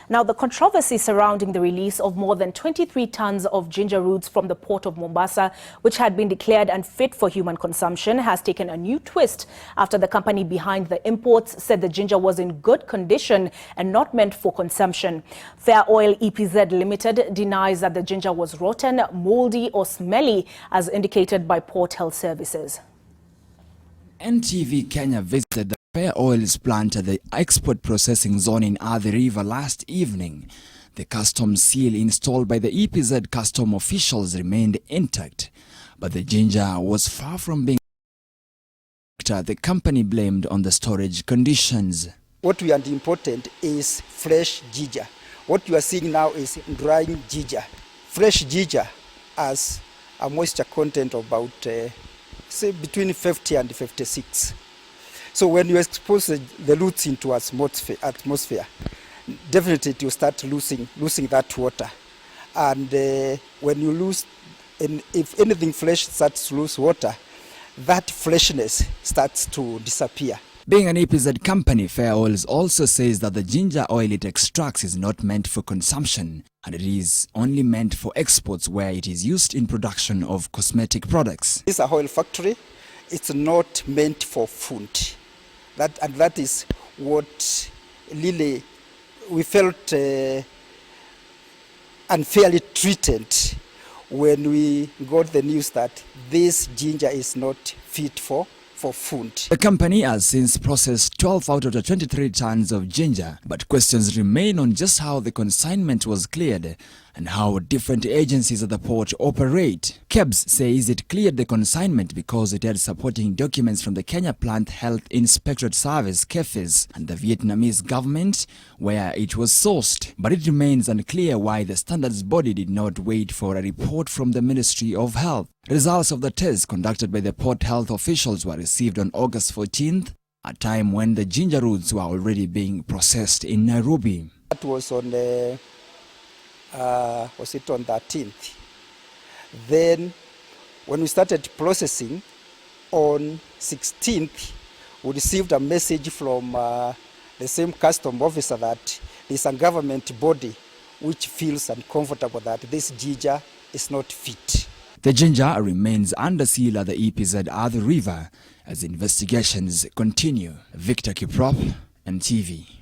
Now, the controversy surrounding the release of more than 23 tons of ginger roots from the port of Mombasa, which had been declared unfit for human consumption, has taken a new twist after the company behind the imports said the ginger was in good condition and not meant for consumption. Oils EPZ Limited denies that the ginger was rotten, mouldy or smelly, as indicated by Port Health Services. NTV Kenya visited the Fair Oils plant at the export processing zone in Athi River last evening. The customs seal installed by the EPZ custom officials remained intact, but the ginger was far from being the company blamed on the storage conditions. What we are importing is fresh ginger. What you are seeing now is drying ginger. Fresh ginger has a moisture content of about say between 50 and 56. So when you expose the roots into atmosphere, definitely it will start losing that water. And when you lose, and if anything fresh starts to lose water, that freshness starts to disappear. Being an EPZ company, Fair Oils also says that the ginger oil it extracts is not meant for consumption, and it is only meant for exports where it is used in production of cosmetic products. This is a oil factory. It's not meant for food. That is what really we felt unfairly treated when we got the news that this ginger is not fit for food. The company has since processed 12 out of the 23 tons of ginger, but questions remain on just how the consignment was cleared and how different agencies at the port operate. KEBS says it cleared the consignment because it had supporting documents from the Kenya Plant Health Inspectorate Service (KEFIS) and the Vietnamese government where it was sourced, but it remains unclear why the standards body did not wait for a report from the Ministry of Health. Results of the test conducted by the port health officials were received on August 14th, a time when the ginger roots were already being processed in Nairobi. That was on the 13th. Then when we started processing on 16th, we received a message from the same custom officer that there's a government body which feels uncomfortable that this ginger is not fit. The ginger remains under seal at the EPZ Athi River as investigations continue. Victor Kiprop, NTV.